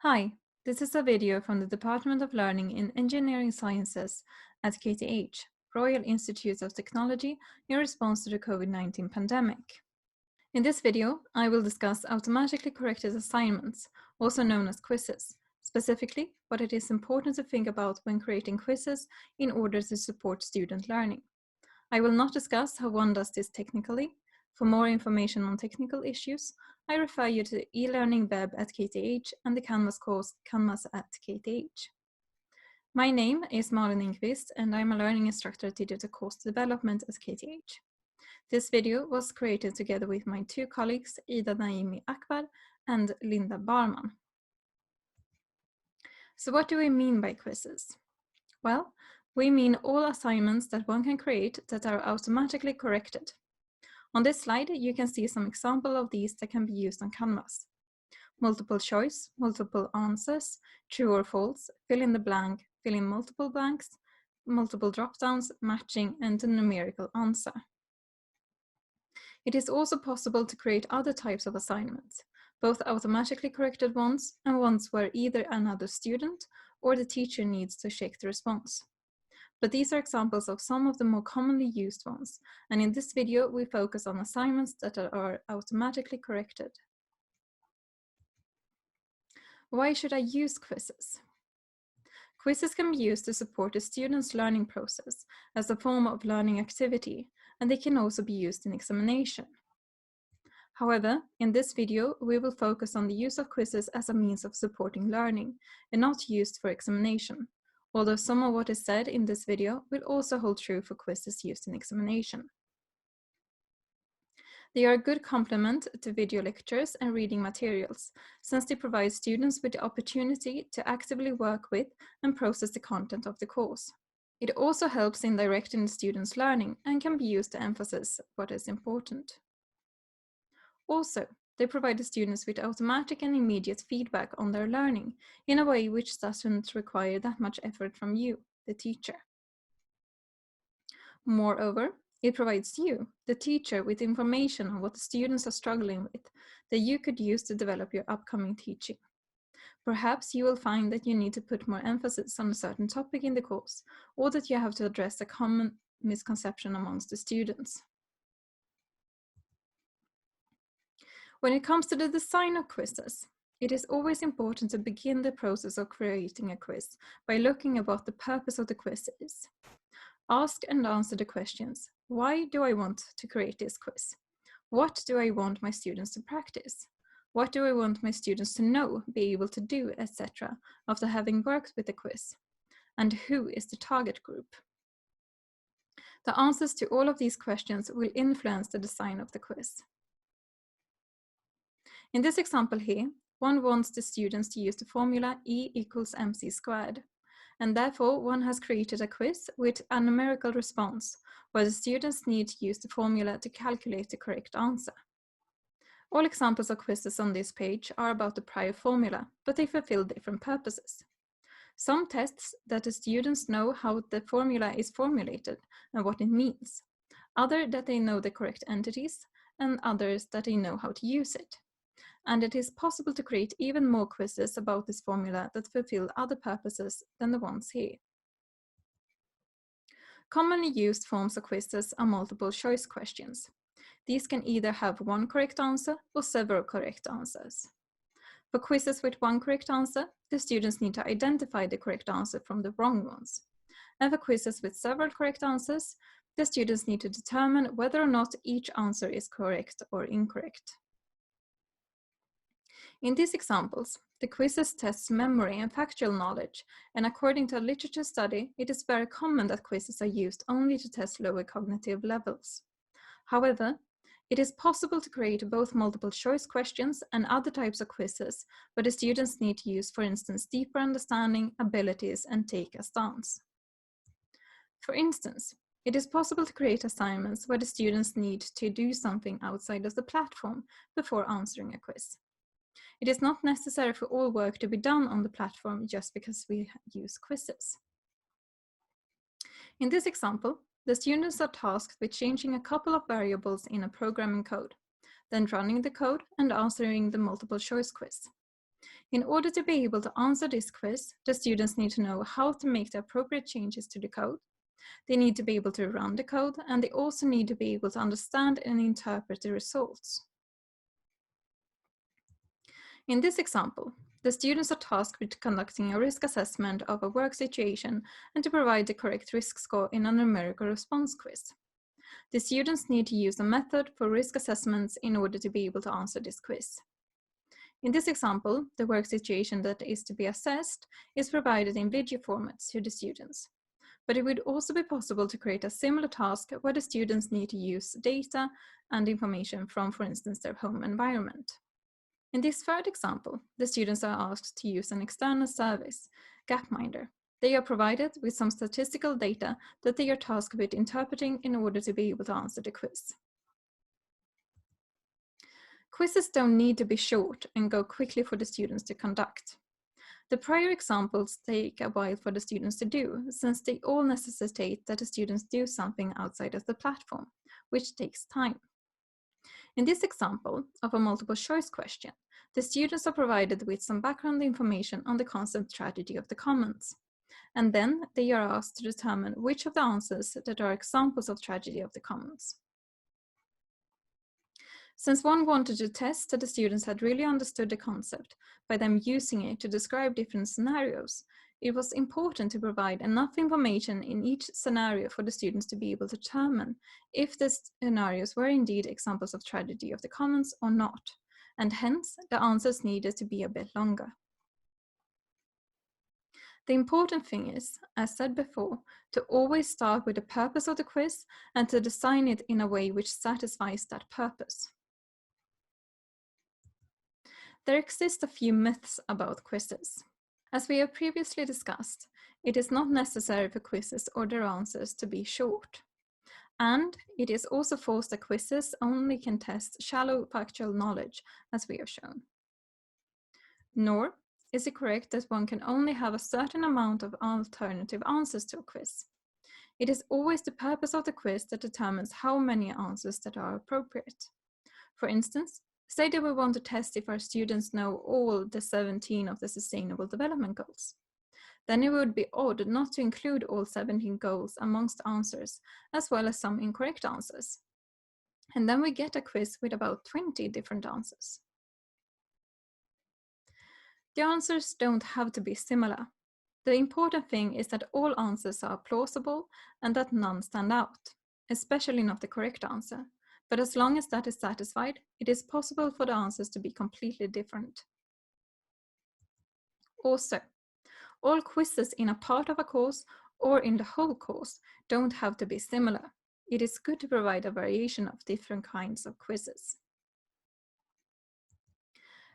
Hi, this is a video from the Department of Learning in Engineering Sciences at KTH, Royal Institute of Technology, in response to the COVID-19 pandemic. In this video, I will discuss automatically corrected assignments, also known as quizzes, specifically what it is important to think about when creating quizzes in order to support student learning. I will not discuss how one does this technically. For more information on technical issues, I refer you to the e-learning web at KTH and the Canvas course Canvas at KTH. My name is Malin Engquist and I'm a learning instructor at digital course development at KTH. This video was created together with my two colleagues, Ida Naimi-Akbar and Linda Barman. So what do we mean by quizzes? Well, we mean all assignments that one can create that are automatically corrected. On this slide, you can see some examples of these that can be used on Canvas. Multiple choice, multiple answers, true or false, fill in the blank, fill in multiple blanks, multiple drop-downs, matching, and a numerical answer. It is also possible to create other types of assignments, both automatically corrected ones and ones where either another student or the teacher needs to check the response. But these are examples of some of the more commonly used ones, and in this video we focus on assignments that are automatically corrected. Why should I use quizzes? Quizzes can be used to support a student's learning process as a form of learning activity, and they can also be used in examination. However, in this video, we will focus on the use of quizzes as a means of supporting learning and not used for examination, although some of what is said in this video will also hold true for quizzes used in examination. They are a good complement to video lectures and reading materials, since they provide students with the opportunity to actively work with and process the content of the course. It also helps in directing the students' learning and can be used to emphasize what is important. Also, they provide the students with automatic and immediate feedback on their learning in a way which doesn't require that much effort from you, the teacher. Moreover, it provides you, the teacher, with information on what the students are struggling with that you could use to develop your upcoming teaching. Perhaps you will find that you need to put more emphasis on a certain topic in the course, or that you have to address a common misconception amongst the students. When it comes to the design of quizzes, it is always important to begin the process of creating a quiz by looking at what the purpose of the quiz is. Ask and answer the questions. Why do I want to create this quiz? What do I want my students to practice? What do I want my students to know, be able to do, etc. after having worked with the quiz? And who is the target group? The answers to all of these questions will influence the design of the quiz. In this example here, one wants the students to use the formula E equals mc squared, and therefore one has created a quiz with a numerical response, where the students need to use the formula to calculate the correct answer. All examples of quizzes on this page are about the prior formula, but they fulfill different purposes. Some tests that the students know how the formula is formulated and what it means, other that they know the correct entities, and others that they know how to use it. And it is possible to create even more quizzes about this formula that fulfill other purposes than the ones here. Commonly used forms of quizzes are multiple choice questions. These can either have one correct answer or several correct answers. For quizzes with one correct answer, the students need to identify the correct answer from the wrong ones. And for quizzes with several correct answers, the students need to determine whether or not each answer is correct or incorrect. In these examples, the quizzes test memory and factual knowledge, and according to a literature study, it is very common that quizzes are used only to test lower cognitive levels. However, it is possible to create both multiple choice questions and other types of quizzes where the students need to use, for instance, deeper understanding, abilities, and take a stance. For instance, it is possible to create assignments where the students need to do something outside of the platform before answering a quiz. It is not necessary for all work to be done on the platform just because we use quizzes. In this example, the students are tasked with changing a couple of variables in a programming code, then running the code and answering the multiple choice quiz. In order to be able to answer this quiz, the students need to know how to make the appropriate changes to the code. They need to be able to run the code, and they also need to be able to understand and interpret the results. In this example, the students are tasked with conducting a risk assessment of a work situation and to provide the correct risk score in a numerical response quiz. The students need to use a method for risk assessments in order to be able to answer this quiz. In this example, the work situation that is to be assessed is provided in video formats to the students. But it would also be possible to create a similar task where the students need to use data and information from, for instance, their home environment. In this third example, the students are asked to use an external service, Gapminder. They are provided with some statistical data that they are tasked with interpreting in order to be able to answer the quiz. Quizzes don't need to be short and go quickly for the students to conduct. The prior examples take a while for the students to do, since they all necessitate that the students do something outside of the platform, which takes time. In this example of a multiple choice question, the students are provided with some background information on the concept tragedy of the commons. And then they are asked to determine which of the answers that are examples of tragedy of the commons. Since one wanted to test that the students had really understood the concept by them using it to describe different scenarios, it was important to provide enough information in each scenario for the students to be able to determine if the scenarios were indeed examples of tragedy of the commons or not, and hence the answers needed to be a bit longer. The important thing is, as said before, to always start with the purpose of the quiz and to design it in a way which satisfies that purpose. There exist a few myths about quizzes. As we have previously discussed, it is not necessary for quizzes or their answers to be short. And it is also false that quizzes only can test shallow factual knowledge, as we have shown. Nor is it correct that one can only have a certain amount of alternative answers to a quiz. It is always the purpose of the quiz that determines how many answers that are appropriate. For instance, say that we want to test if our students know all the 17 of the Sustainable Development Goals. Then it would be odd not to include all 17 goals amongst answers, as well as some incorrect answers. And then we get a quiz with about 20 different answers. The answers don't have to be similar. The important thing is that all answers are plausible and that none stand out, especially not the correct answer. But as long as that is satisfied, it is possible for the answers to be completely different. Also, all quizzes in a part of a course or in the whole course don't have to be similar. It is good to provide a variation of different kinds of quizzes.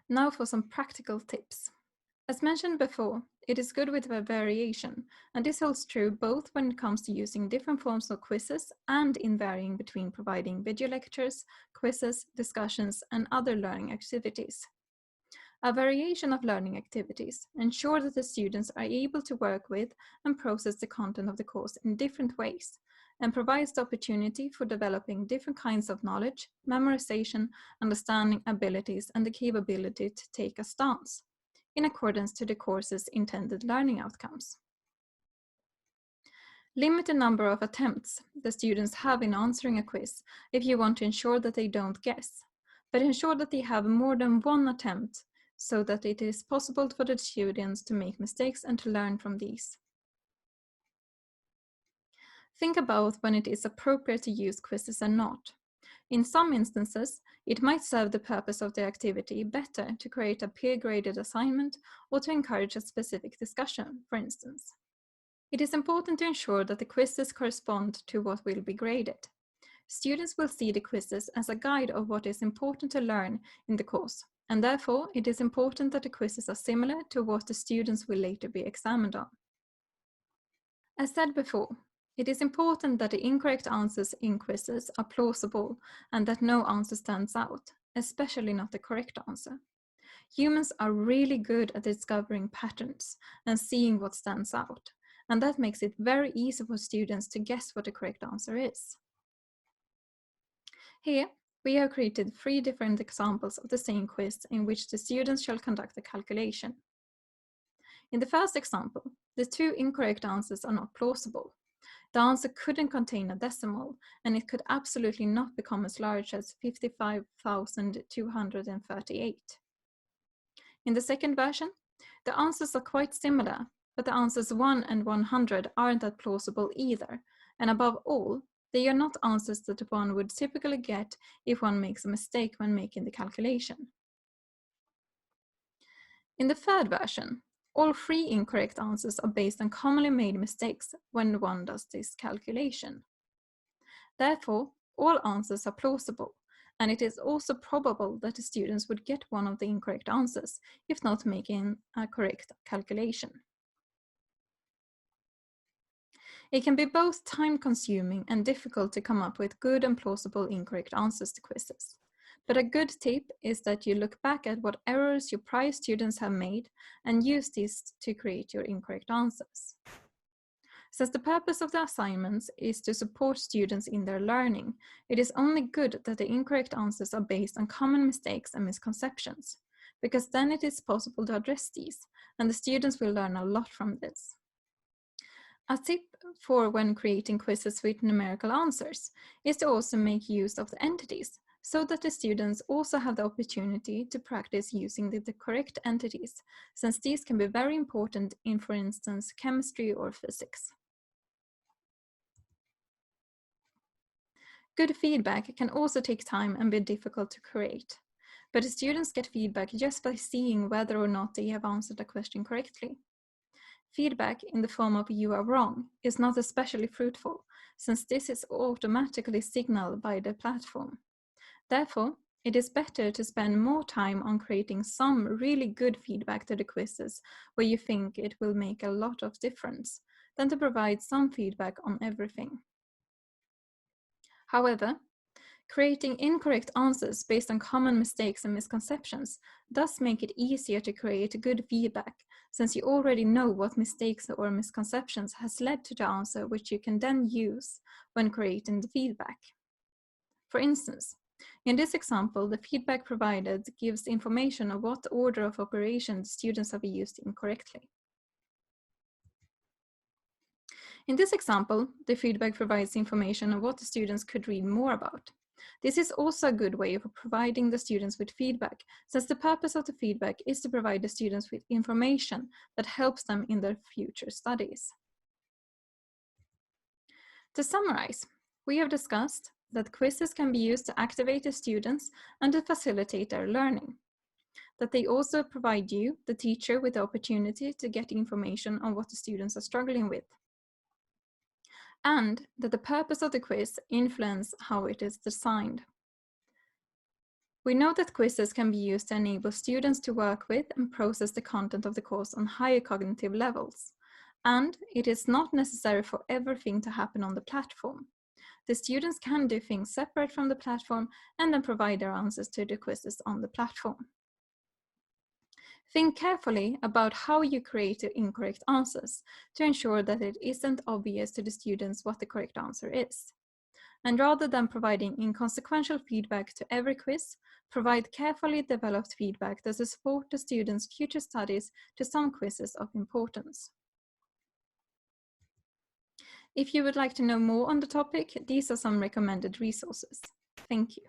Now for some practical tips. As mentioned before, it is good with a variation, and this holds true both when it comes to using different forms of quizzes and in varying between providing video lectures, quizzes, discussions, and other learning activities. A variation of learning activities ensure that the students are able to work with and process the content of the course in different ways, and provides the opportunity for developing different kinds of knowledge, memorization, understanding abilities, and the capability to take a stance in accordance to the course's intended learning outcomes. Limit the number of attempts the students have in answering a quiz if you want to ensure that they don't guess, but ensure that they have more than one attempt so that it is possible for the students to make mistakes and to learn from these. Think about when it is appropriate to use quizzes and not. In some instances, it might serve the purpose of the activity better to create a peer-graded assignment or to encourage a specific discussion, for instance. It is important to ensure that the quizzes correspond to what will be graded. Students will see the quizzes as a guide of what is important to learn in the course, and therefore it is important that the quizzes are similar to what the students will later be examined on. As said before, it is important that the incorrect answers in quizzes are plausible and that no answer stands out, especially not the correct answer. Humans are really good at discovering patterns and seeing what stands out, and that makes it very easy for students to guess what the correct answer is. Here, we have created 3 different examples of the same quiz in which the students shall conduct a calculation. In the first example, the 2 incorrect answers are not plausible. The answer couldn't contain a decimal, and it could absolutely not become as large as 55,238. In the second version, the answers are quite similar, but the answers 1 and 100 aren't that plausible either, and above all, they are not answers that one would typically get if one makes a mistake when making the calculation. In the third version, all 3 incorrect answers are based on commonly made mistakes when one does this calculation. Therefore, all answers are plausible, and it is also probable that the students would get one of the incorrect answers if not making a correct calculation. It can be both time-consuming and difficult to come up with good and plausible incorrect answers to quizzes. But a good tip is that you look back at what errors your prior students have made and use these to create your incorrect answers. Since the purpose of the assignments is to support students in their learning, it is only good that the incorrect answers are based on common mistakes and misconceptions, because then it is possible to address these, and the students will learn a lot from this. A tip for when creating quizzes with numerical answers is to also make use of the entities, so that the students also have the opportunity to practice using the correct entities, since these can be very important in, for instance, chemistry or physics. Good feedback can also take time and be difficult to create, but the students get feedback just by seeing whether or not they have answered a question correctly. Feedback in the form of "you are wrong" is not especially fruitful, since this is automatically signaled by the platform. Therefore, it is better to spend more time on creating some really good feedback to the quizzes where you think it will make a lot of difference, than to provide some feedback on everything. However, creating incorrect answers based on common mistakes and misconceptions does make it easier to create good feedback, since you already know what mistakes or misconceptions has led to the answer, which you can then use when creating the feedback. For instance, in this example, the feedback provided gives information of what order of operation the students have used incorrectly. In this example, the feedback provides information on what the students could read more about. This is also a good way of providing the students with feedback, since the purpose of the feedback is to provide the students with information that helps them in their future studies. To summarize, we have discussed that quizzes can be used to activate the students and to facilitate their learning. That they also provide you, the teacher, with the opportunity to get information on what the students are struggling with. And that the purpose of the quiz influences how it is designed. We know that quizzes can be used to enable students to work with and process the content of the course on higher cognitive levels. And it is not necessary for everything to happen on the platform. The students can do things separate from the platform and then provide their answers to the quizzes on the platform. Think carefully about how you create the incorrect answers to ensure that it isn't obvious to the students what the correct answer is. And rather than providing inconsequential feedback to every quiz, provide carefully developed feedback that will support the students' future studies to some quizzes of importance. If you would like to know more on the topic, these are some recommended resources. Thank you.